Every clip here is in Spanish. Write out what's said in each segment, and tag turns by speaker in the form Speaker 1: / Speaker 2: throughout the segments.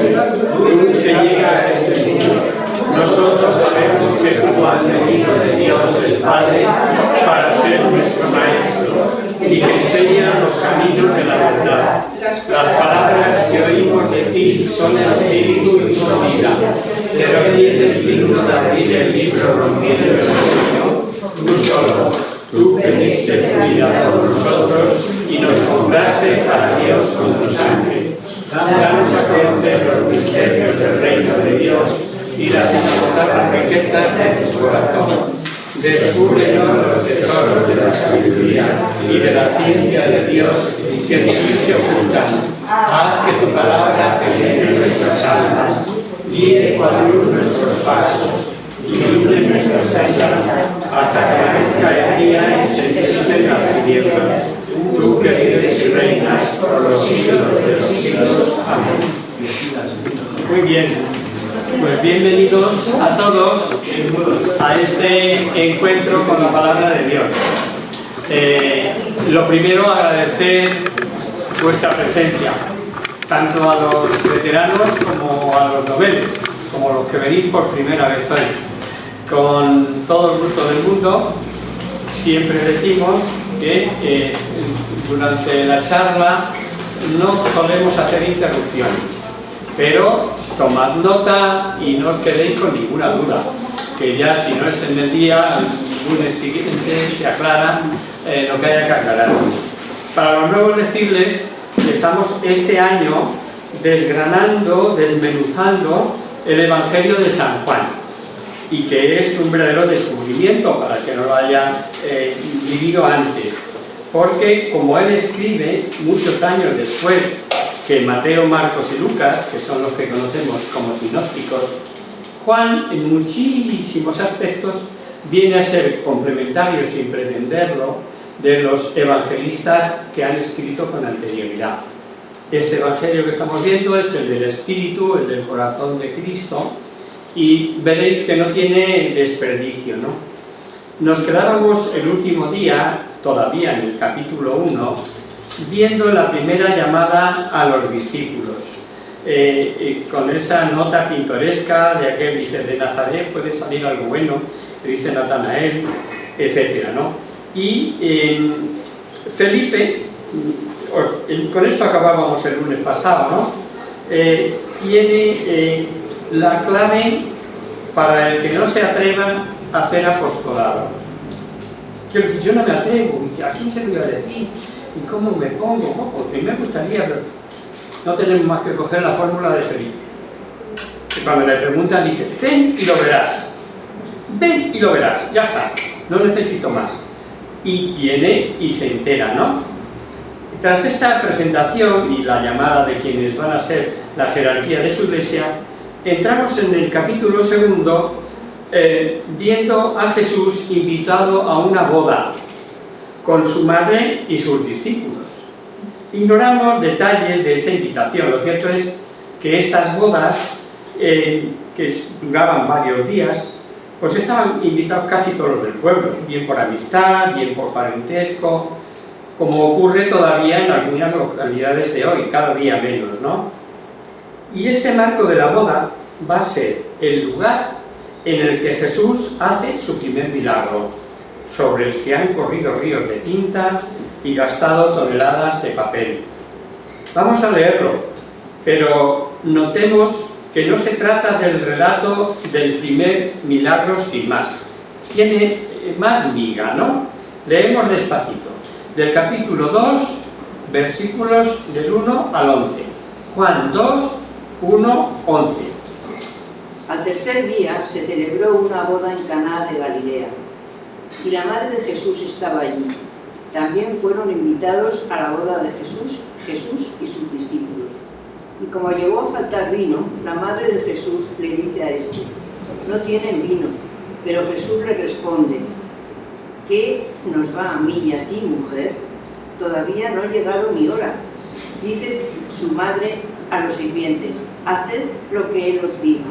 Speaker 1: luz que llega a este mundo. Nosotros sabemos que tú has venido de Dios el Padre para ser nuestro Maestro y que enseña los caminos de la verdad. Las palabras que oímos de ti son espíritu y son vida. Pero ¿quién es digno de abrir el libro rompiendo el sello? Tú solo, tú que diste tu vida por nosotros y nos compraste para Dios con tu sangre. Danos a conocer los misterios del reino de Dios y las inagotables riquezas de tu corazón. Descúbrenos los tesoros de la sabiduría y de la ciencia de Dios que en ti se ocultan. Haz que tu palabra penetre nuestras almas, guíe con luz nuestros pasos, ilumine nuestras sendas, hasta que amanezca el día y se disipen las tinieblas. Tú que vives y reinas por los siglos de los siglos. Amén. Muy bien. Pues bienvenidos a todos a este encuentro con la palabra de Dios. Lo primero, agradecer vuestra presencia, tanto a los veteranos como a los noveles, como los que venís por primera vez hoy. Con todo el gusto del mundo, siempre decimos que durante la charla no solemos hacer interrupciones. Pero tomad nota y no os quedéis con ninguna duda, que ya si no es en el día, el lunes siguiente se aclara lo que haya que aclarar. Para los nuevos decirles que estamos este año desgranando, desmenuzando el Evangelio de San Juan, y que es un verdadero descubrimiento para el que no lo haya vivido antes, porque como él escribe muchos años después que Mateo, Marcos y Lucas, que son los que conocemos como sinópticos, Juan en muchísimos aspectos viene a ser complementario, sin pretenderlo, de los evangelistas que han escrito con anterioridad. Este evangelio que estamos viendo es el del Espíritu, el del corazón de Cristo, y veréis que no tiene desperdicio, ¿no? Nos quedábamos el último día, todavía en el capítulo 1, viendo la primera llamada a los discípulos, con esa nota pintoresca de aquel, dice, de Nazaret puede salir algo bueno, que dice Natanael, etcétera, ¿no? Y Felipe, con esto acabábamos el lunes pasado, ¿no? Tiene la clave para el que no se atreva a hacer apostolado. Yo no me atrevo, ¿a quién se lo voy a decir? ¿Y cómo me pongo? Porque me gustaría, pero no tenemos más que coger la fórmula de Felipe. Que cuando le preguntan dice, ven y lo verás. Ven y lo verás, ya está, no necesito más. Y viene y se entera, ¿no? Tras esta presentación y la llamada de quienes van a ser la jerarquía de su iglesia, entramos en el capítulo 2, viendo a Jesús invitado a una boda con su madre y sus discípulos. Ignoramos detalles de esta invitación. Lo cierto es que estas bodas, que duraban varios días, pues estaban invitados casi todos los del pueblo, bien por amistad, bien por parentesco, como ocurre todavía en algunas localidades de hoy, cada día menos, ¿no? Y este marco de la boda va a ser el lugar en el que Jesús hace su primer milagro, sobre el que han corrido ríos de tinta y gastado toneladas de papel. Vamos a leerlo, pero notemos que no se trata del relato del primer milagro sin más. Tiene más miga, ¿no? Leemos despacito, del capítulo 2, versículos del 1 al 11. Juan 2, 1, 11.
Speaker 2: Al tercer día se celebró una boda en Caná de Galilea, y la madre de Jesús estaba allí. También fueron invitados a la boda de Jesús y sus discípulos. Y como llegó a faltar vino, la madre de Jesús le dice a este, no tienen vino. Pero Jesús le responde, ¿qué nos va a mí y a ti, mujer? Todavía no ha llegado mi hora. Dice su madre a los sirvientes, haced lo que él os diga.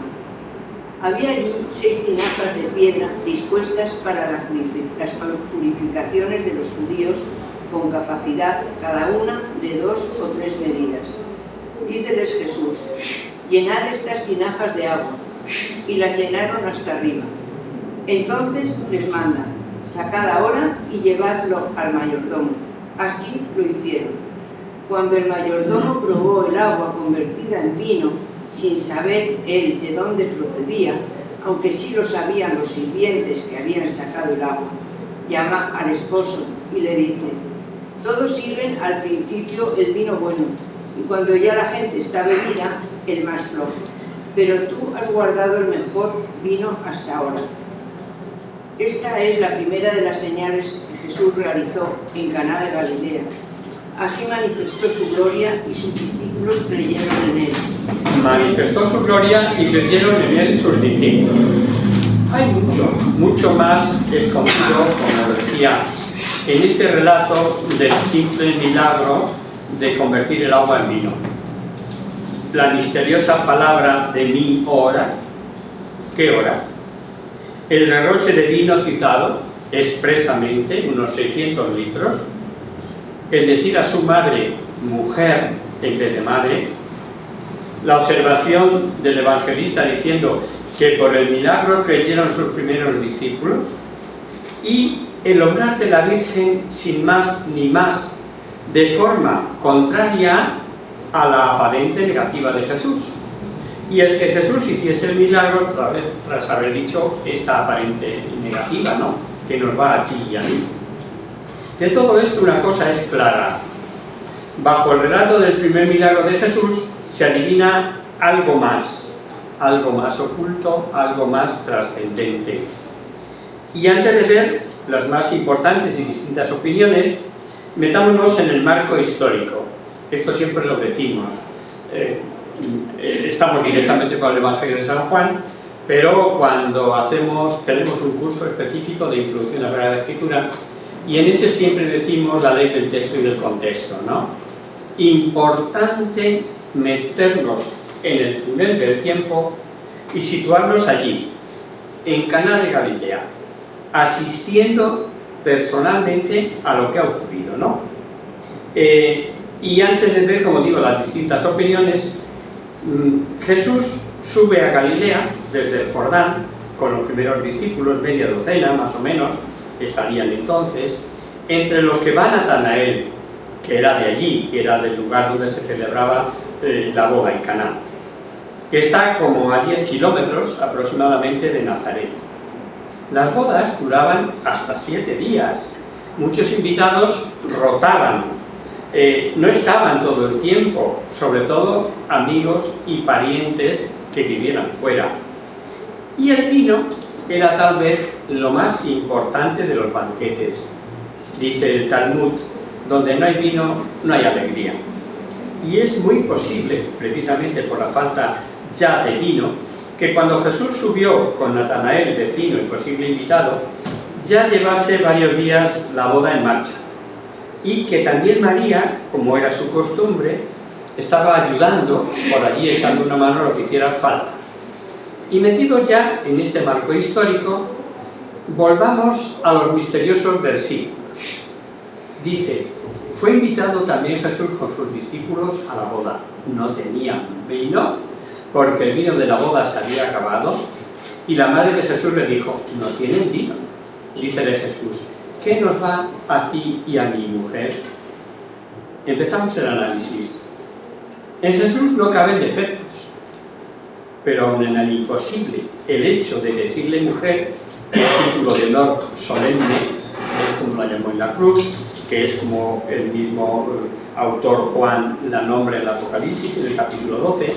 Speaker 2: Había allí 6 tinajas de piedra dispuestas para las purificaciones de los judíos con capacidad cada una de 2 o 3 medidas. Díceles Jesús, llenad estas tinajas de agua, y las llenaron hasta arriba. Entonces les manda, sacad ahora y llevadlo al mayordomo. Así lo hicieron. Cuando el mayordomo probó el agua convertida en vino, sin saber él de dónde procedía, aunque sí lo sabían los sirvientes que habían sacado el agua, llama al esposo y le dice: todos sirven al principio el vino bueno, y cuando ya la gente está bebida, el más flojo. Pero tú has guardado el mejor vino hasta ahora. Esta es la primera de las señales que Jesús realizó en Caná de Galilea. Así manifestó su gloria y sus discípulos creyeron en él.
Speaker 1: Manifestó su gloria y creyeron en él sus discípulos. Hay mucho más escondido, como decía, en este relato del simple milagro de convertir el agua en vino. La misteriosa palabra de mi hora. ¿Qué hora? El derroche de vino citado expresamente, unos 600 litros. El decir a su madre, mujer, en vez de madre. La observación del evangelista diciendo que por el milagro creyeron sus primeros discípulos. Y el obrar de la Virgen sin más ni más, de forma contraria a la aparente negativa de Jesús. Y el que Jesús hiciese el milagro, otra vez, tras haber dicho esta aparente negativa, ¿no?, que nos va a ti y a mí. De todo esto una cosa es clara. Bajo el relato del primer milagro de Jesús se adivina algo más oculto, algo más trascendente. Y antes de ver las más importantes y distintas opiniones, metámonos en el marco histórico. Esto siempre lo decimos. Estamos directamente con el Evangelio de San Juan, pero cuando tenemos un curso específico de Introducción a la Sagrada Escritura, y en ese siempre decimos la ley del texto y del contexto, ¿no? Importante meternos en el túnel del tiempo y situarnos allí, en Caná de Galilea, asistiendo personalmente a lo que ha ocurrido, ¿no? Y antes de ver, como digo, las distintas opiniones, Jesús sube a Galilea desde el Jordán con los primeros discípulos, media docena más o menos, estarían entonces, entre los que va Natanael, que era de allí, que era del lugar donde se celebraba la boda en Caná, que está como a 10 kilómetros aproximadamente de Nazaret. Las bodas duraban hasta 7 días, muchos invitados rotaban, no estaban todo el tiempo, sobre todo amigos y parientes que vivieran fuera. Y el vino era tal vez lo más importante de los banquetes. Dice el Talmud, donde no hay vino, no hay alegría. Y es muy posible, precisamente por la falta ya de vino, que cuando Jesús subió con Natanael, vecino y posible invitado, ya llevase varios días la boda en marcha. Y que también María, como era su costumbre, estaba ayudando por allí, echando una mano a lo que hiciera falta. Y metidos ya en este marco histórico, volvamos a los misteriosos versículos. Dice: fue invitado también Jesús con sus discípulos a la boda. No tenían vino, porque el vino de la boda se había acabado. Y la madre de Jesús le dijo: no tienen vino. Dícele Jesús: ¿qué nos va a ti y a mi mujer? Empezamos el análisis. En Jesús no caben defectos, pero aun en el imposible, el hecho de decirle mujer, que es título de honor solemne, es como la llamó en la cruz, que es como el mismo autor Juan la nombra en el Apocalipsis, en el capítulo 12,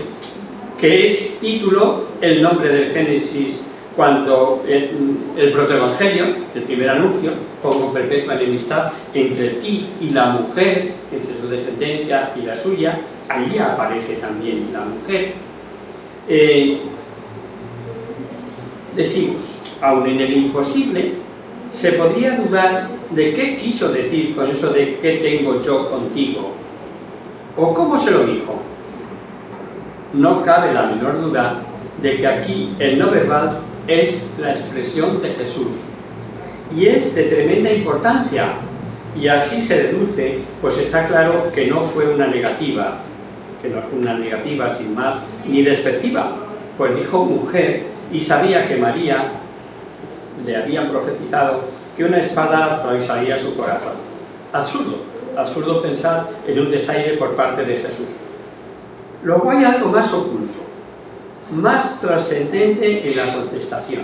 Speaker 1: que es título, el nombre del Génesis, cuando el protoevangelio, el primer anuncio, pongo perpetua enemistad entre ti y la mujer, entre su descendencia y la suya, allí aparece también la mujer. Decimos, aun en el imposible, se podría dudar de qué quiso decir con eso de ¿qué tengo yo contigo? ¿O cómo se lo dijo? No cabe la menor duda de que aquí el no verbal es la expresión de Jesús y es de tremenda importancia, y así se deduce, pues está claro que no fue una negativa, que no fue una negativa sin más, ni despectiva, pues dijo mujer y sabía que María le habían profetizado que una espada atravesaría su corazón. Absurdo pensar en un desaire por parte de Jesús. Luego hay algo más oculto, más trascendente en la contestación.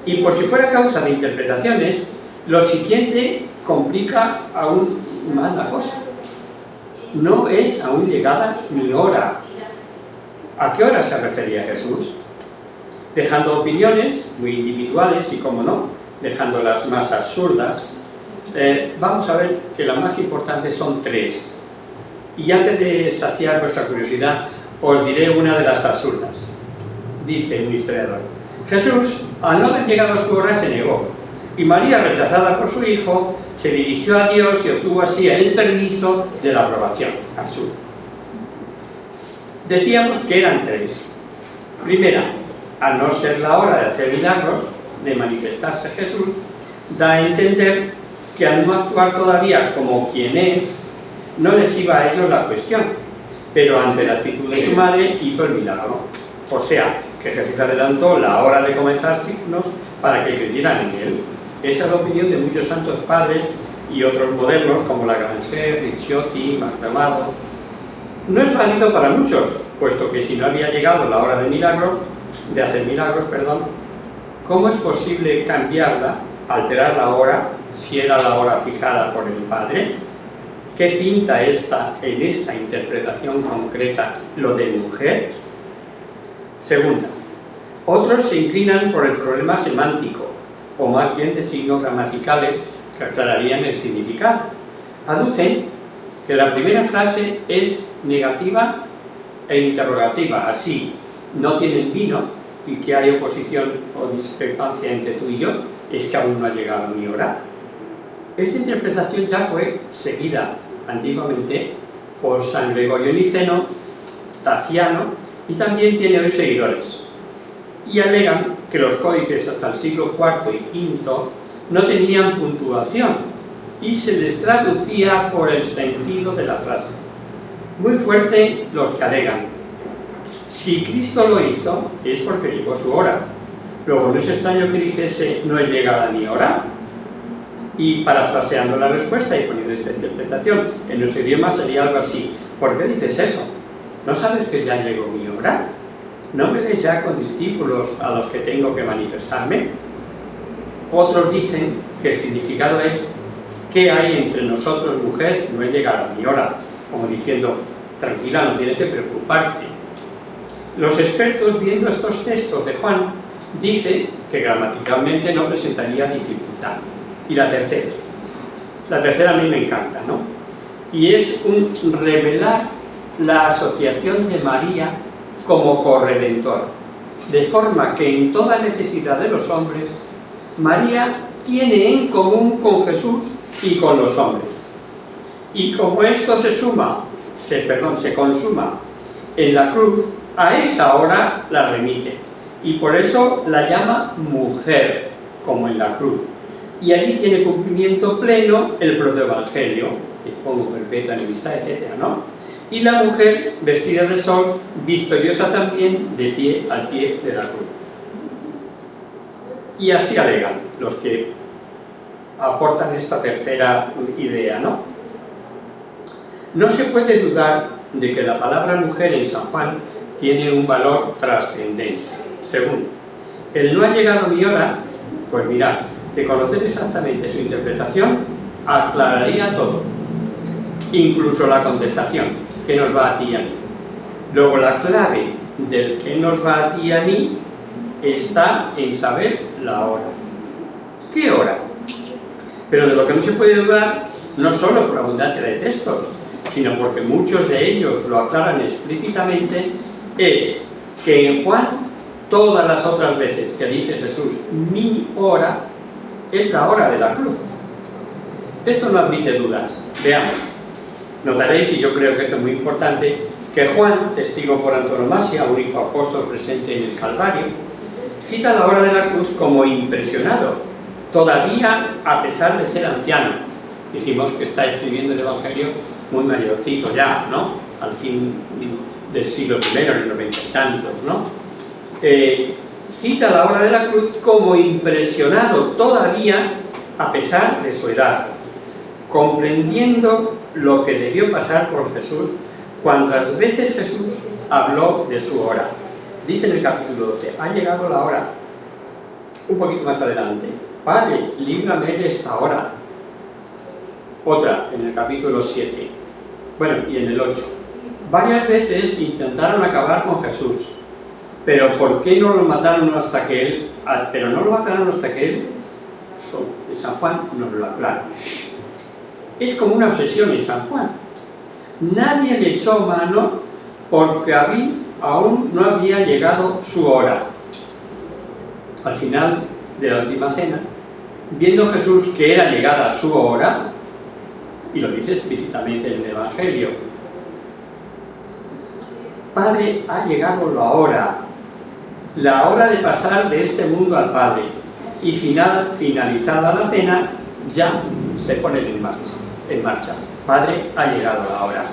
Speaker 1: Y por si fuera causa de interpretaciones, lo siguiente complica aún más la cosa. No es aún llegada mi hora. ¿A qué hora se refería Jesús? Dejando opiniones muy individuales y, como no, dejando las más absurdas, vamos a ver que las más importantes son tres. Y antes de saciar vuestra curiosidad, os diré una de las absurdas. Dice un historiador: Jesús, al no haber llegado a su hora, se negó, y María, rechazada por su hijo, se dirigió a Dios y obtuvo así el permiso de la aprobación. Absurdo. Decíamos que eran tres. Primera, al no ser la hora de hacer milagros, de manifestarse Jesús, da a entender que al no actuar todavía como quien es, no les iba a ellos la cuestión, pero ante la actitud de su madre hizo el milagro. O sea, que Jesús adelantó la hora de comenzar signos para que creyeran en él. Esa es la opinión de muchos santos padres y otros modelos como Lagrange, Ricciotti, Martamado. No es válido para muchos, puesto que si no había llegado la hora de hacer milagros, ¿cómo es posible cambiarla, alterar la hora, si era la hora fijada por el Padre? ¿Qué pinta en esta interpretación concreta lo de mujer? Segunda, otros se inclinan por el problema semántico, o más bien de signos gramaticales que aclararían el significado. Aducen que la primera frase es negativa e interrogativa, así: no tienen vino, y que hay oposición o discrepancia entre tú y yo, es que aún no ha llegado mi hora. Esta interpretación ya fue seguida antiguamente por San Gregorio Niceno, Taciano, y también tiene hoy seguidores. Y alegan que los códices hasta el siglo IV y V no tenían puntuación y se les traducía por el sentido de la frase. Muy fuerte los que alegan: si Cristo lo hizo, es porque llegó su hora. Luego, no es extraño que dijese: no es llegada mi hora. Y parafraseando la respuesta y poniendo esta interpretación en nuestro idioma, sería algo así: ¿por qué dices eso? ¿No sabes que ya llegó mi hora? ¿No me ves ya con discípulos a los que tengo que manifestarme? Otros dicen que el significado es: ¿qué hay entre nosotros, mujer? No he llegado a mi hora. Como diciendo: tranquila, no tienes que preocuparte. Los expertos, viendo estos textos de Juan, dicen que gramaticalmente no presentaría dificultad. Y la tercera a mí me encanta, ¿no? Y es un revelar la asociación de María como corredentora, de forma que en toda necesidad de los hombres, María tiene en común con Jesús y con los hombres. Y como esto se consuma en la cruz, a esa hora la remite, y por eso la llama mujer, como en la cruz. Y allí tiene cumplimiento pleno el protoevangelio, que pongo perpetua enemistad, etc., ¿no? Y la mujer, vestida de sol, victoriosa también, de pie al pie de la cruz. Y así alegan los que aportan esta tercera idea, ¿no? No se puede dudar de que la palabra mujer en San Juan tiene un valor trascendente. Segundo, el no ha llegado mi hora, pues mirad, de conocer exactamente su interpretación, aclararía todo, incluso la contestación: ¿qué nos va a ti y a mí? Luego, la clave del ¿qué nos va a ti y a mí? Está en saber la hora. ¿Qué hora? Pero de lo que no se puede dudar, no solo por abundancia de textos, sino porque muchos de ellos lo aclaran explícitamente, es que en Juan, todas las otras veces que dice Jesús mi hora, es la hora de la cruz. Esto no admite dudas. Veamos. Notaréis, y yo creo que esto es muy importante, que Juan, testigo por antonomasia, único apóstol presente en el Calvario, cita la hora de la cruz como impresionado, todavía a pesar de ser anciano. Dijimos que está escribiendo el Evangelio muy mayorcito ya, ¿no? Al fin del siglo I, en el 90 y tantos, ¿no? Cita la hora de la cruz como impresionado todavía a pesar de su edad, comprendiendo lo que debió pasar por Jesús cuantas veces Jesús habló de su hora. Dice en el capítulo 12, ha llegado la hora. Un poquito más adelante, Padre, líbrame de esta hora. Otra, en el capítulo 7, bueno, y en el 8. Varias veces intentaron acabar con Jesús, pero ¿por qué no lo mataron hasta que él? Pero no lo mataron hasta que él, San Juan nos lo aclara. Es como una obsesión en San Juan. Nadie le echó mano porque aún no había llegado su hora. Al final de la última cena, viendo Jesús que era llegada su hora, y lo dice explícitamente en el Evangelio, Padre, ha llegado la hora de pasar de este mundo al Padre, y finalizada la cena, ya se ponen en marcha. Padre, ha llegado la hora.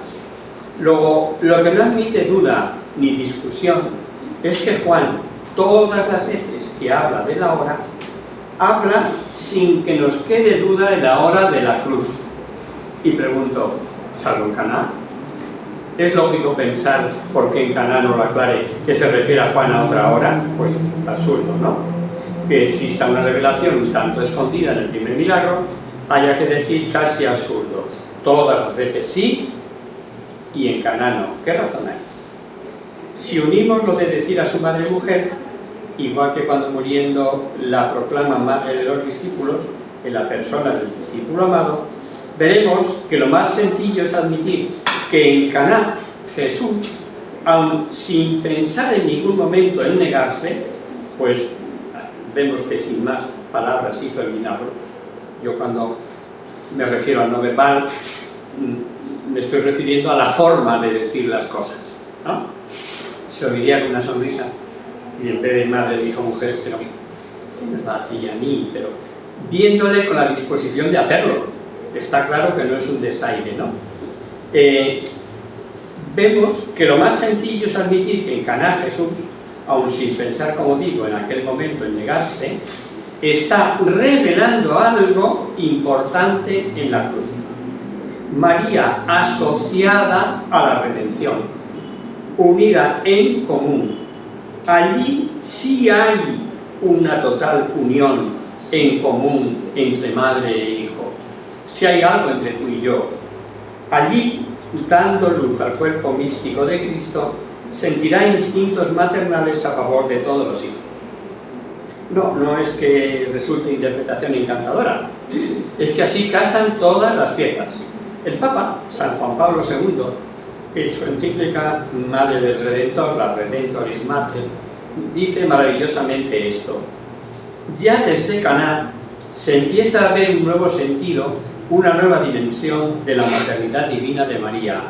Speaker 1: Luego, lo que no admite duda ni discusión es que Juan, todas las veces que habla de la hora, habla sin que nos quede duda de la hora de la cruz. Y pregunto, ¿salvo en Caná? ¿Es lógico pensar, porque en Caná no lo aclare, que se refiere a Juan a otra hora? Pues absurdo, ¿no? Que exista una revelación un tanto escondida en el primer milagro, haya que decir casi absurdo. Todas las veces sí, y en Caná no. ¿Qué razón hay? Si unimos lo de decir a su madre mujer, igual que cuando muriendo la proclama madre de los discípulos, en la persona del discípulo amado, veremos que lo más sencillo es admitir que en Caná Jesús, aun sin pensar en ningún momento en negarse, pues vemos que sin más palabras hizo el milagro. Yo cuando me refiero al no verbal, me estoy refiriendo a la forma de decir las cosas, ¿no? Se lo diría con una sonrisa, y en vez de madre dijo mujer, pero ¿qué nos va a ti y a mí? Pero viéndole con la disposición de hacerlo. Está claro que no es un desaire, ¿no? Vemos que lo más sencillo es admitir que en Caná Jesús, aun sin pensar, como digo, en aquel momento en negarse, está revelando algo importante en la cruz. María asociada a la redención, unida en común. Allí sí hay una total unión en común entre madre e hijo. Si hay algo entre tú y yo, allí, dando luz al cuerpo místico de Cristo, sentirá instintos maternales a favor de todos los hijos. No es que resulte interpretación encantadora, es que así casan todas las tierras. El Papa, San Juan Pablo II, en su encíclica Madre del Redentor, la Redentoris Mater, dice maravillosamente esto. Ya desde Caná se empieza a ver un nuevo sentido, una nueva dimensión de la maternidad divina de María.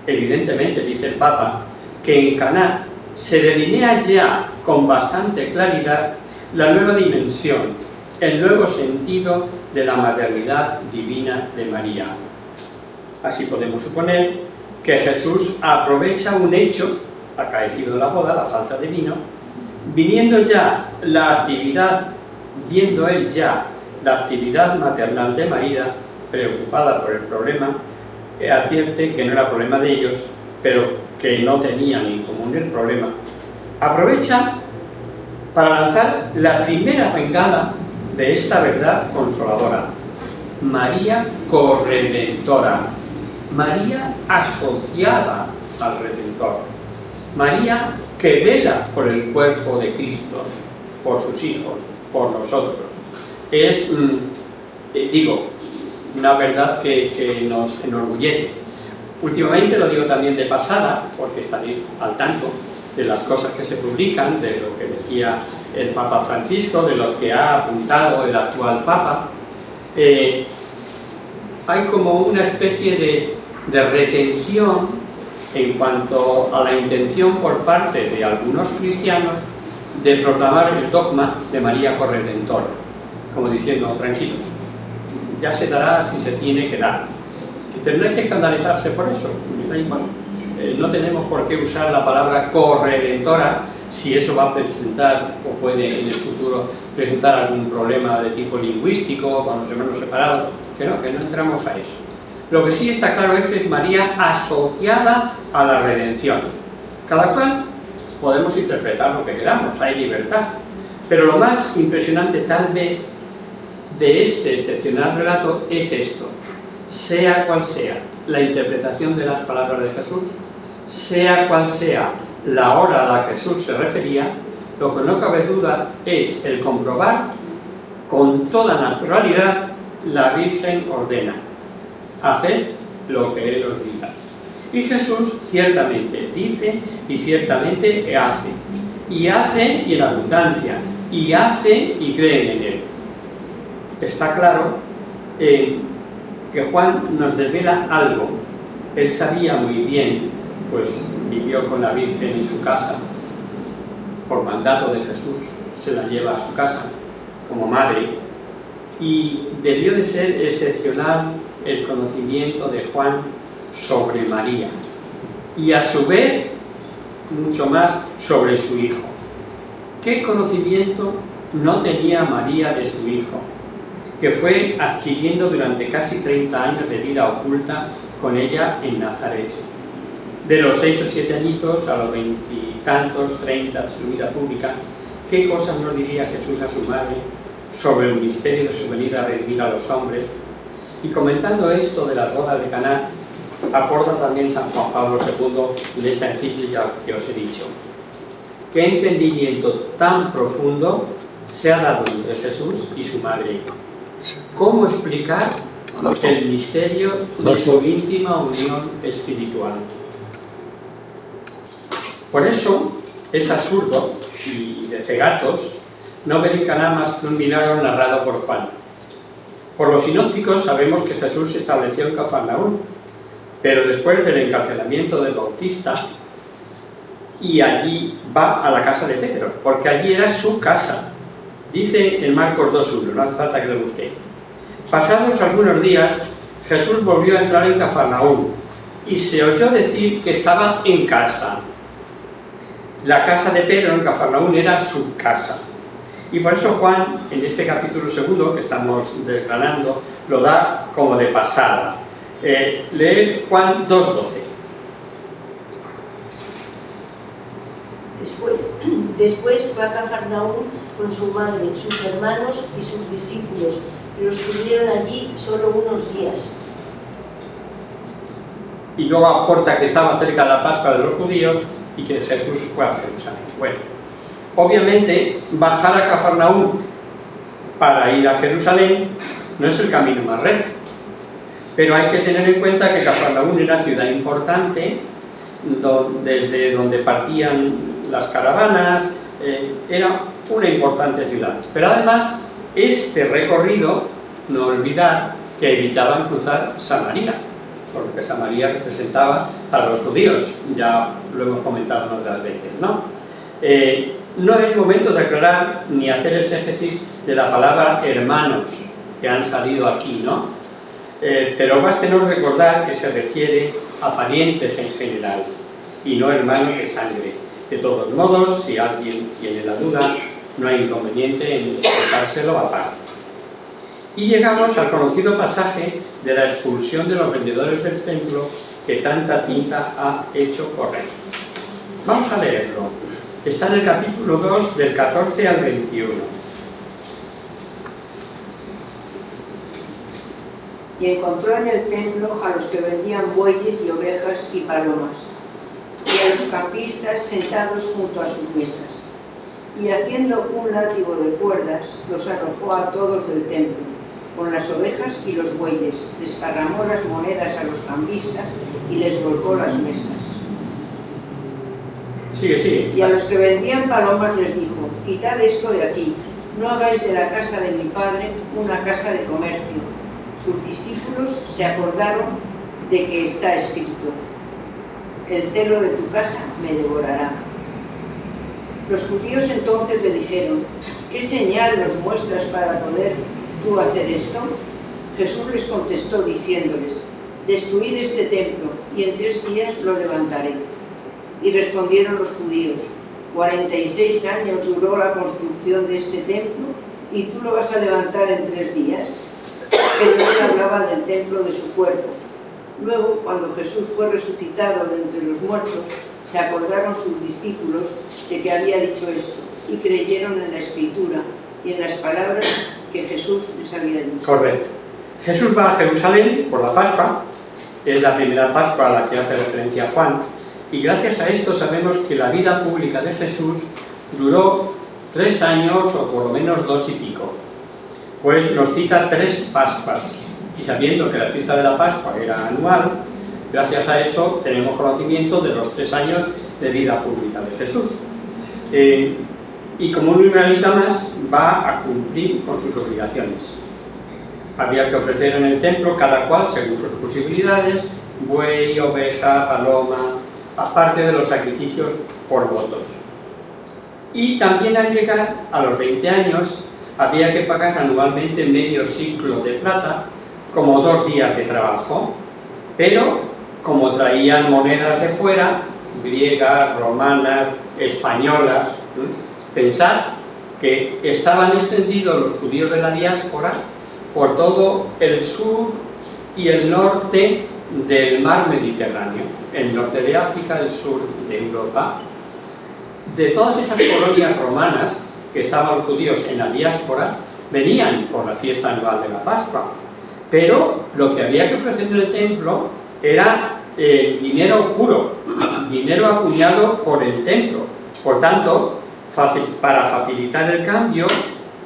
Speaker 1: Evidentemente, dice el Papa, que en Caná se delinea ya con bastante claridad la nueva dimensión, el nuevo sentido de la maternidad divina de María. Así podemos suponer que Jesús aprovecha un hecho acaecido en la boda, la falta de vino, viendo él ya la actividad maternal de María, preocupada por el problema, advierte que no era problema de ellos, pero que no tenían en común el problema. Aprovecha para lanzar la primera bengala de esta verdad consoladora. María corredentora, María asociada al Redentor, María que vela por el cuerpo de Cristo, por sus hijos, por nosotros. Es, una verdad que nos enorgullece. Últimamente, lo digo también de pasada, porque estaréis al tanto de las cosas que se publican, de lo que decía el Papa Francisco, de lo que ha apuntado el actual Papa. Hay como una especie de retención en cuanto a la intención por parte de algunos cristianos de proclamar el dogma de María Corredentora, como diciendo, tranquilos, ya se dará si se tiene que dar. Pero no hay que escandalizarse por eso, da igual. no tenemos por qué usar la palabra corredentora si eso va a presentar o puede en el futuro presentar algún problema de tipo lingüístico con los hermanos separados, que no entramos a eso. Lo que sí está claro es que es María asociada a la redención. Cada cual podemos interpretar lo que queramos, hay libertad. Pero lo más impresionante tal vez de este excepcional relato es esto: sea cual sea la interpretación de las palabras de Jesús, sea cual sea la hora a la que Jesús se refería, lo que no cabe duda es el comprobar con toda naturalidad: la Virgen ordena, haced lo que Él os diga. Y Jesús ciertamente dice y ciertamente hace, y hace y en abundancia, y hace y creen en Él. Está claro que Juan nos desvela algo. Él sabía muy bien, pues vivió con la Virgen en su casa, por mandato de Jesús, se la lleva a su casa como madre, y debió de ser excepcional el conocimiento de Juan sobre María, y a su vez mucho más sobre su hijo. ¿Qué conocimiento no tenía María de su hijo, que fue adquiriendo durante casi 30 años de vida oculta con ella en Nazaret? De los 6 o 7 añitos a los 20 y tantos, 30 de su vida pública, ¿qué cosas nos diría Jesús a su madre sobre el misterio de su venida a redimir a los hombres? Y comentando esto de las bodas de Caná, aporta también San Juan Pablo II de esta encíclica que os he dicho. ¿Qué entendimiento tan profundo se ha dado entre Jesús y su madre? ¿Cómo explicar el misterio de su íntima unión espiritual? Por eso es absurdo y de cegatos no ver en Caná más que un milagro narrado por Juan. Por los sinópticos sabemos que Jesús se estableció en Cafarnaúm, pero después del encarcelamiento del Bautista, y allí va a la casa de Pedro, porque allí era su casa. Dice en Marcos 2:1, no hace falta que lo busquéis. Pasados algunos días, Jesús volvió a entrar en Cafarnaúm y se oyó decir que estaba en casa. La casa de Pedro en Cafarnaúm era su casa. Y por eso Juan, en este capítulo 2 que estamos desgranando, lo da como de pasada. Lee Juan 2:12.
Speaker 3: Después fue a Cafarnaúm con su madre, sus hermanos y sus discípulos, pero estuvieron allí solo unos días.
Speaker 1: Y luego aporta que estaba cerca de la Pascua de los judíos y que Jesús fue a Jerusalén. Bueno, obviamente bajar a Cafarnaúm para ir a Jerusalén no es el camino más recto, pero hay que tener en cuenta que Cafarnaúm era ciudad importante, desde donde partían las caravanas, era una importante ciudad. Pero además, este recorrido, no olvidar que evitaban cruzar Samaria, porque Samaria representaba a los judíos, ya lo hemos comentado en otras veces, ¿no? No es momento de aclarar ni hacer exégesis de la palabra hermanos que han salido aquí, ¿no? Pero bástenos recordar que se refiere a parientes en general y no hermanos de sangre. De todos modos, si alguien tiene la duda, no hay inconveniente en explicárselo aparte. Y llegamos al conocido pasaje de la expulsión de los vendedores del templo que tanta tinta ha hecho correr. Vamos a leerlo. Está en el capítulo 2, del 14 al 21.
Speaker 2: Y encontró en el templo a los que vendían bueyes y ovejas y palomas, y a los campistas sentados junto a sus mesas. Y haciendo un látigo de cuerdas, los arrojó a todos del templo, con las ovejas y los bueyes, desparramó las monedas a los campistas y les volcó las mesas.
Speaker 1: Sigue.
Speaker 2: Y a los que vendían palomas les dijo: quitad esto de aquí, no hagáis de la casa de mi padre una casa de comercio. Sus discípulos se acordaron de que está escrito: el celo de tu casa me devorará. Los judíos entonces le dijeron: ¿qué señal nos muestras para poder tú hacer esto? Jesús les contestó diciéndoles: destruid este templo, y en 3 días lo levantaré. Y respondieron los judíos, 46 años duró la construcción de este templo, ¿y tú lo vas a levantar en 3 días? Pero él hablaba del templo de su cuerpo. Luego, cuando Jesús fue resucitado de entre los muertos, se acordaron sus discípulos de que había dicho esto, y creyeron en la Escritura y en las palabras que Jesús les había dicho.
Speaker 1: Correcto. Jesús va a Jerusalén por la Pascua, es la primera Pascua a la que hace referencia Juan, y gracias a esto sabemos que la vida pública de Jesús duró 3 años o por lo menos 2 y pico. Pues nos cita 3 Pascuas, y sabiendo que la fiesta de la Pascua era anual, gracias a eso tenemos conocimiento de los 3 años de vida pública de Jesús. Y como un israelita más, va a cumplir con sus obligaciones. Había que ofrecer en el templo, cada cual según sus posibilidades, buey, oveja, paloma, aparte de los sacrificios por votos. Y también al llegar a los 20 años, había que pagar anualmente medio siclo de plata, como 2 días de trabajo, pero como traían monedas de fuera, griegas, romanas, españolas, pensad que estaban extendidos los judíos de la diáspora por todo el sur y el norte del mar Mediterráneo, el norte de África, el sur de Europa. De todas esas colonias romanas que estaban los judíos en la diáspora, venían por la fiesta anual de la Pascua, pero lo que había que ofrecer en el templo era dinero puro, dinero acuñado por el templo. Por tanto, para facilitar el cambio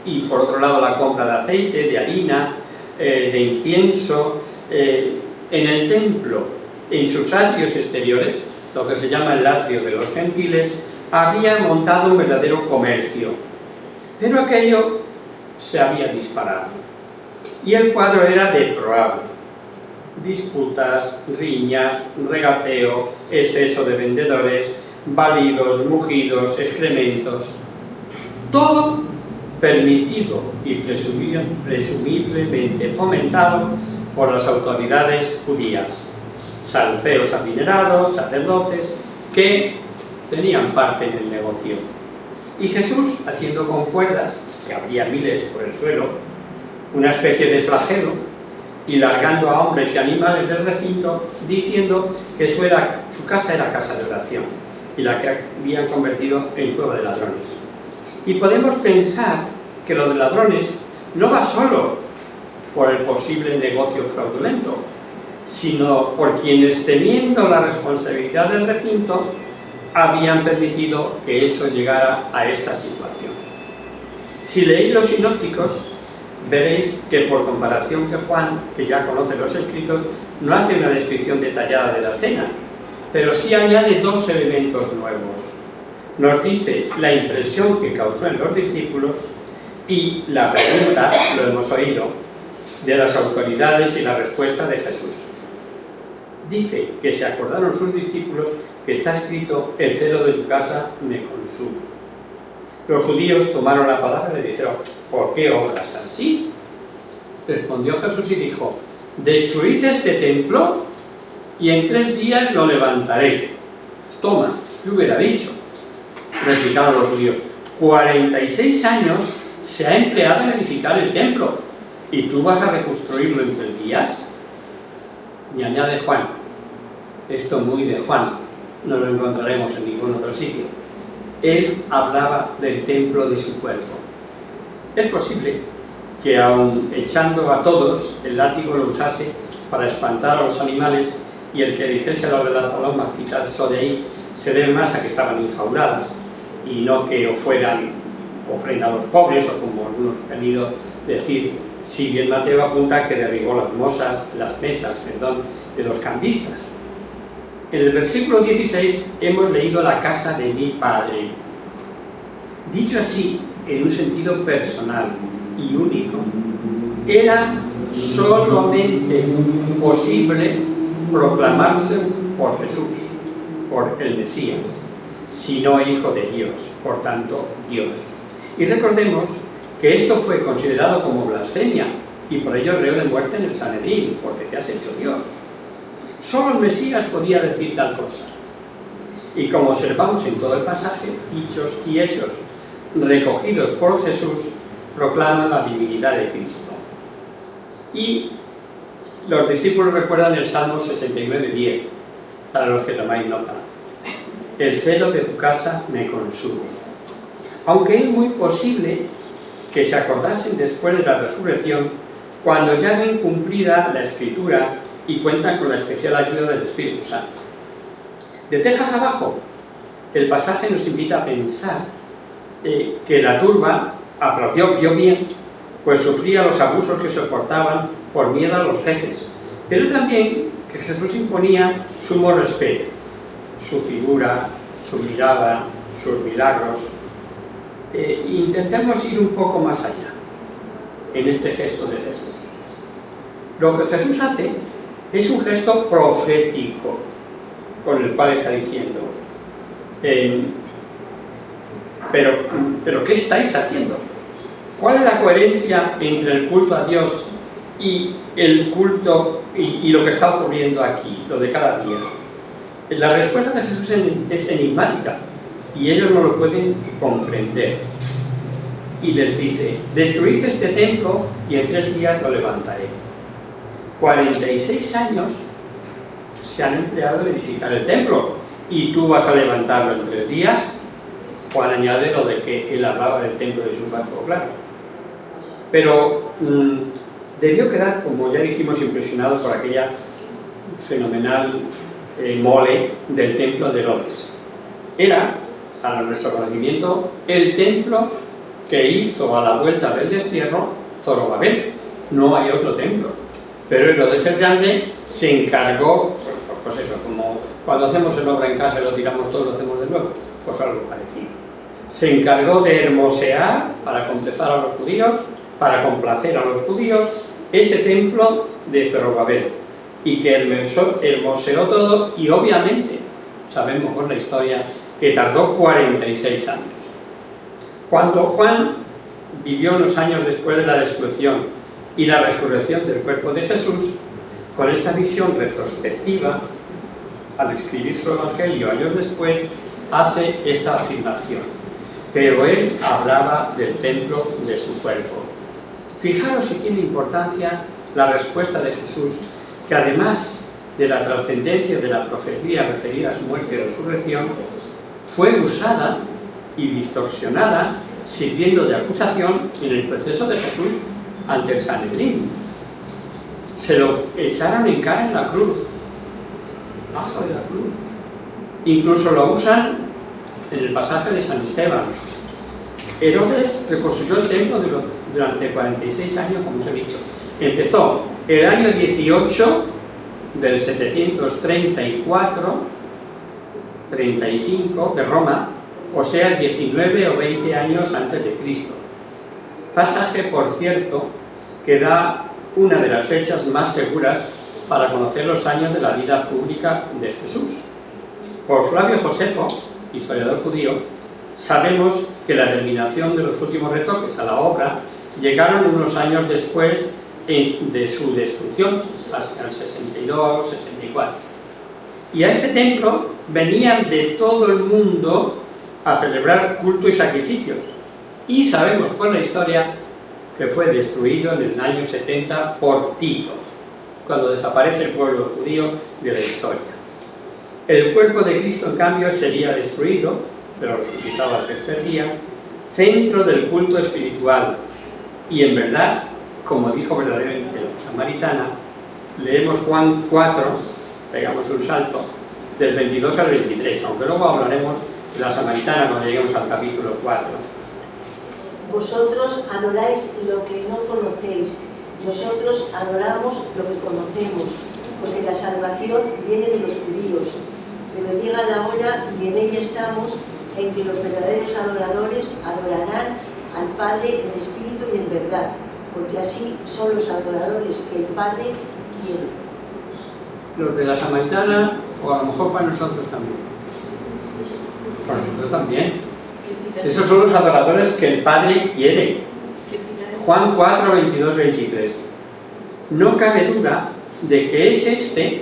Speaker 1: y por otro lado la compra de aceite, de harina, de incienso, en el templo, en sus atrios exteriores, lo que se llama el atrio de los gentiles, había montado un verdadero comercio, pero aquello se había disparado y el cuadro era deplorable: disputas, riñas, regateo, exceso de vendedores, balidos, mugidos, excrementos, todo permitido y presumiblemente fomentado por las autoridades judías, saduceos adinerados, sacerdotes, que tenían parte en el negocio. Y Jesús, haciendo con cuerdas, que habría miles por el suelo, una especie de flagelo, y largando a hombres y animales del recinto, diciendo que su casa era casa de oración, y la que habían convertido en cueva de ladrones. Y podemos pensar que lo de ladrones no va solo por el posible negocio fraudulento, sino por quienes, teniendo la responsabilidad del recinto, habían permitido que eso llegara a esta situación. Si leéis los sinópticos, veréis que por comparación que Juan, que ya conoce los escritos, no hace una descripción detallada de la cena, pero sí añade 2 elementos nuevos. Nos dice la impresión que causó en los discípulos y la pregunta, lo hemos oído, de las autoridades y la respuesta de Jesús. Dice que se acordaron sus discípulos que está escrito: el celo de tu casa me consume. Los judíos tomaron la palabra y le dijeron: ¿por qué obras así? Respondió Jesús y dijo: destruid este templo y en 3 días lo levantaré. Toma, ¿qué hubiera dicho? Replicaron los judíos: 46 años se ha empleado en edificar el templo, ¿y tú vas a reconstruirlo en 3 días? Y añade Juan, esto muy de Juan, no lo encontraremos en ningún otro sitio: él hablaba del templo de su cuerpo. Es posible que, aun echando a todos, el látigo lo usase para espantar a los animales, y el que dijese a lo de las palomas: quitad eso de ahí, se debe más a que estaban enjauladas y no que fueran ofrenda a los pobres, o como algunos han querido decir, si bien Mateo apunta que derribó las mesas de los cambistas. En el versículo 16 hemos leído la casa de mi Padre. Dicho así, en un sentido personal y único, era solamente posible proclamarse por Jesús, por el Mesías, sino Hijo de Dios, por tanto Dios. Y recordemos que esto fue considerado como blasfemia y por ello reo de muerte en el Sanedrín, porque te has hecho Dios. Solo el Mesías podía decir tal cosa. Y como observamos en todo el pasaje, dichos y hechos recogidos por Jesús proclaman la divinidad de Cristo. Y los discípulos recuerdan el Salmo 69:10, para los que tomáis nota. El celo de tu casa me consume. Aunque es muy posible que se acordasen después de la resurrección, cuando ya ven cumplida la Escritura y cuentan con la especial ayuda del Espíritu Santo. De Texas abajo, el pasaje nos invita a pensar que la turba vio bien, pues sufría los abusos que soportaban por miedo a los jefes, pero también que Jesús imponía sumo respeto, su figura, su mirada, sus milagros. Intentemos ir un poco más allá en este gesto de Jesús. Lo que Jesús hace es un gesto profético, con el cual está diciendo, pero ¿qué estáis haciendo? ¿Cuál es la coherencia entre el culto a Dios y el culto y lo que está ocurriendo aquí, lo de cada día? La respuesta de Jesús es enigmática y ellos no lo pueden comprender. Y les dice, destruid este templo y en 3 días lo levantaré. 46 años se han empleado en edificar el templo y tú vas a levantarlo en 3 días. Juan añade lo de que él hablaba del templo de su cuerpo, claro. Pero debió quedar, como ya dijimos, impresionado por aquella fenomenal mole del templo de Herodes. Era, para nuestro conocimiento, el templo que hizo a la vuelta del destierro Zorobabel. No hay otro templo. Pero Herodes el Grande se encargó, pues eso, como cuando hacemos el obra en casa y lo tiramos todo, lo hacemos de nuevo, pues algo parecido. Se encargó de hermosear, para complacer a los judíos, para complacer a los judíos, ese templo de Zorobabel, y que hermoseó todo, y obviamente sabemos por la historia que tardó 46 años. Cuando Juan vivió unos años después de la destrucción y la resurrección del cuerpo de Jesús, con esta visión retrospectiva, al escribir su Evangelio años después, hace esta afirmación. Pero él hablaba del templo de su cuerpo. Fijaros si tiene importancia la respuesta de Jesús, que además de la trascendencia de la profecía referida a su muerte y resurrección, fue usada y distorsionada, sirviendo de acusación en el proceso de Jesús ante el Sanedrín. Se lo echaron en cara en la cruz, bajo de la cruz. Incluso lo usan en el pasaje de San Esteban. Herodes reconstruyó el templo durante 46 años, como os he dicho. Empezó el año 18 del 734-35 de Roma, o sea, 19 o 20 años antes de Cristo. Pasaje, por cierto, que da una de las fechas más seguras para conocer los años de la vida pública de Jesús. Por Flavio Josefo, historiador judío, sabemos que la terminación de los últimos retoques a la obra llegaron unos años después de su destrucción, hacia el 62-64. Y a este templo venían de todo el mundo a celebrar culto y sacrificios. Y sabemos por la historia que fue destruido en el año 70 por Tito, cuando desaparece el pueblo judío de la historia. El cuerpo de Cristo, en cambio, sería destruido, pero resucitado al 3er día, centro del culto espiritual. Y en verdad, como dijo verdaderamente la samaritana, leemos Juan 4, pegamos un salto, del 22 al 23, aunque luego hablaremos de la samaritana cuando lleguemos al capítulo 4.
Speaker 3: Vosotros adoráis lo que no conocéis, nosotros adoramos lo que conocemos, porque la salvación viene de los judíos. Pero llega la hora, y en ella estamos, en que los verdaderos adoradores adorarán al Padre en espíritu y en verdad, porque así son los adoradores que el Padre quiere.
Speaker 1: Los de la samaritana, o a lo mejor para nosotros también. Para nosotros también. Esos son los adoradores que el Padre quiere. Juan 4, 22, 23. No cabe duda de que es este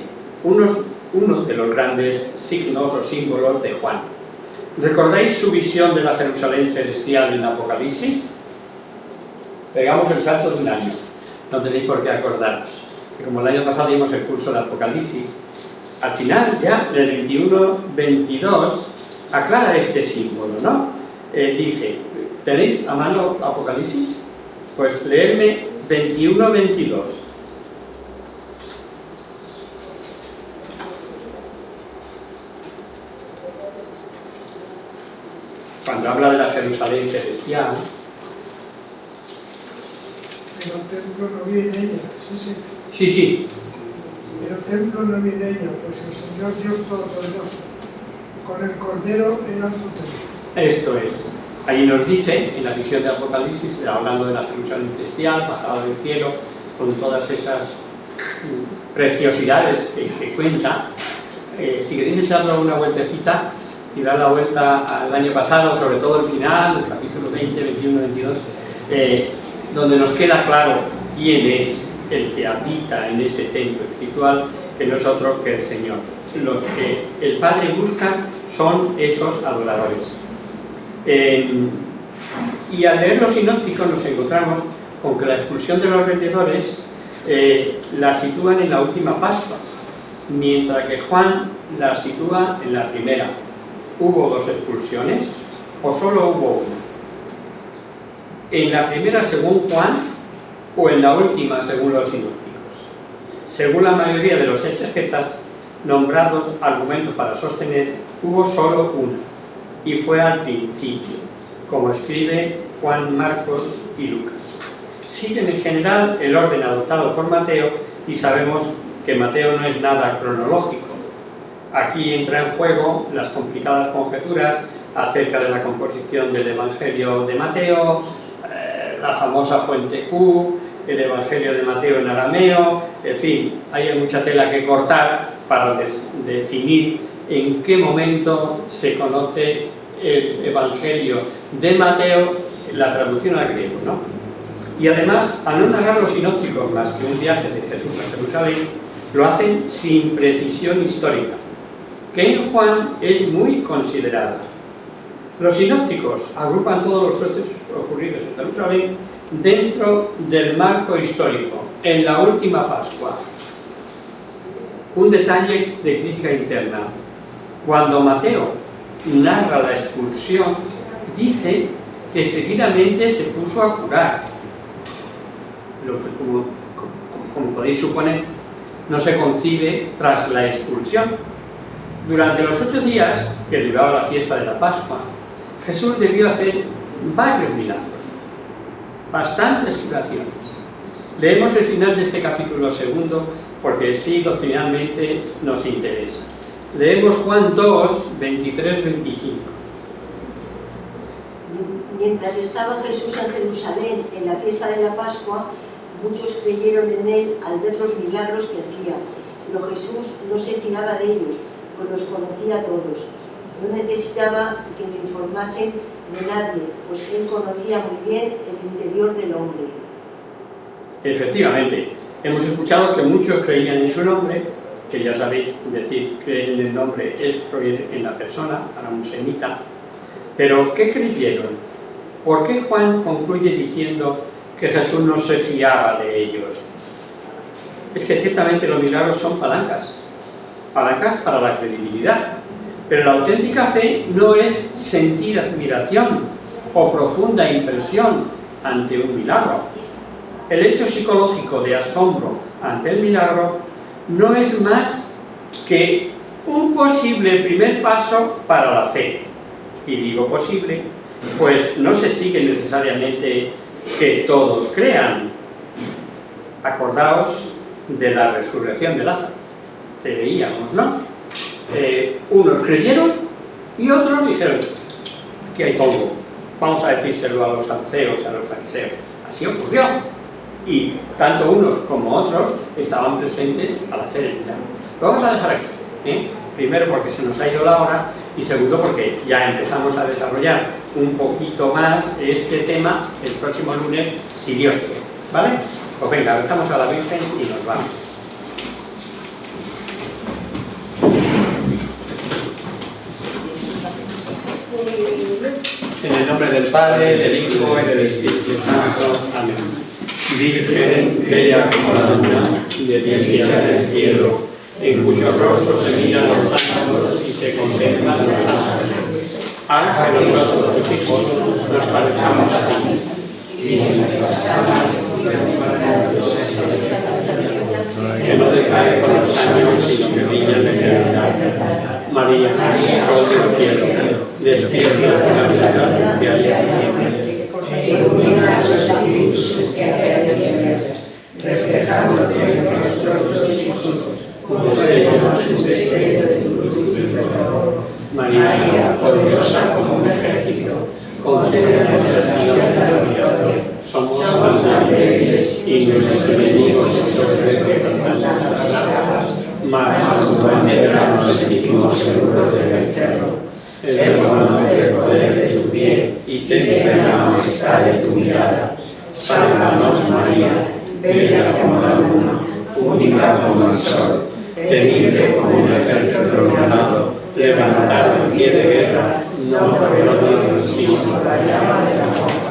Speaker 1: uno de los grandes signos o símbolos de Juan. ¿Recordáis su visión de la Jerusalén celestial en Apocalipsis? Pegamos el salto de un año, no tenéis por qué acordaros. Que como el año pasado dimos el curso de Apocalipsis, al final ya del 21-22 aclara este símbolo, ¿no? Dice, ¿tenéis a mano Apocalipsis? Pues leedme 21-22. Cuando habla de la Jerusalén celestial.
Speaker 4: Pero el templo no vi en ella, sí.
Speaker 1: Sí.
Speaker 4: Pero el templo no vi en ella, pues el Señor Dios Todopoderoso, con el Cordero era su templo.
Speaker 1: Esto es. Ahí nos dice, en la visión de Apocalipsis, hablando de la Jerusalén celestial, bajada del cielo, con todas esas preciosidades que cuenta. Si queréis echarle una vueltecita y dar la vuelta al año pasado, sobre todo el final, el capítulo 20, 21, 22, donde nos queda claro quién es el que habita en ese templo espiritual, que no es otro que el Señor. Los que el Padre busca son esos adoradores. Y al leer los sinópticos nos encontramos con que la expulsión de los vendedores la sitúan en la última Pascua, mientras que Juan la sitúa en la primera. ¿Hubo dos expulsiones o solo hubo una? ¿En la primera según Juan o en la última según los sinópticos? Según la mayoría de los exegetas nombrados, argumentos para sostener, hubo solo una, y fue al principio, como escribe Juan, Marcos y Lucas. Siguen en general el orden adoptado por Mateo, y sabemos que Mateo no es nada cronológico. Aquí entra en juego las complicadas conjeturas acerca de la composición del Evangelio de Mateo, la famosa fuente Q, el Evangelio de Mateo en arameo, en fin, hay mucha tela que cortar para definir en qué momento se conoce el Evangelio de Mateo, la traducción al griego, ¿no? Y además, al no narrar los sinópticos más que un viaje de Jesús a Jerusalén, lo hacen sin precisión histórica, que en Juan es muy considerada. Los sinópticos agrupan todos los sucesos ocurridos en Jerusalén dentro del marco histórico, en la última Pascua. Un detalle de crítica interna. Cuando Mateo narra la expulsión, dice que seguidamente se puso a curar, lo que como podéis suponer no se concibe tras la expulsión. Durante los 8 días que duraba la fiesta de la Pascua, Jesús debió hacer varios milagros, bastantes curaciones. Leemos el final de este capítulo 2 porque sí doctrinalmente nos interesa. Leemos Juan 2, 23, 25.
Speaker 3: Mientras estaba Jesús en Jerusalén en la fiesta de la Pascua, muchos creyeron en él al ver los milagros que hacía. Pero Jesús no se fiaba de ellos, pues los conocía a todos. No necesitaba que le informasen de nadie, pues él conocía muy bien el interior del hombre.
Speaker 1: Efectivamente, hemos escuchado que muchos creían en su nombre, que ya sabéis decir creer en el nombre es creer en la persona, para un semita. Pero ¿qué creyeron? ¿Por qué Juan concluye diciendo que Jesús no se fiaba de ellos? Es que ciertamente los milagros son palancas para la credibilidad. Pero la auténtica fe no es sentir admiración o profunda impresión ante un milagro. El hecho psicológico de asombro ante el milagro no es más que un posible primer paso para la fe. Y digo posible, pues no se sigue necesariamente que todos crean. Acordaos de la resurrección de Lázaro, que leíamos, ¿no? Unos creyeron y otros dijeron que hay polvo, vamos a decírselo a los saduceos, a los fariseos. Así ocurrió, y tanto unos como otros estaban presentes al hacer el milagro. Lo vamos a dejar aquí, primero porque se nos ha ido la hora, y segundo porque ya empezamos a desarrollar un poquito más este tema el próximo lunes, si Dios quiere, ¿vale? Pues venga, rezamos a la Virgen y nos vamos. nombre del Padre, del Hijo y del Espíritu Santo. Amén. Virgen, bella como la luna, de piel del cielo, en cuyo rostro se miran los ángeles y se contemplan los ángeles. Haz que nosotros, tus hijos, nos parezcamos a ti. Que no decae con los años, sino que brilla de eternidad. María, Sol del cielo, despierta la verdad que hay
Speaker 5: reflejándote en nuestros hijos, como seremos un destello de tu luz y fervor. María, poderosa como un ejército, concédenos el Señor de la gloria. Somos más débiles y nuestros enemigos nos respetan las largas, mas cuando penetramos el sitio seguro del infierno. El reconoce el poder de tu bien y teme la majestad de tu mirada. Sálvanos, María, bella como la luna, única como el sol, temible como un ejército ordenado, levantado en pie de guerra, no por el odio, sino por la llama del amor.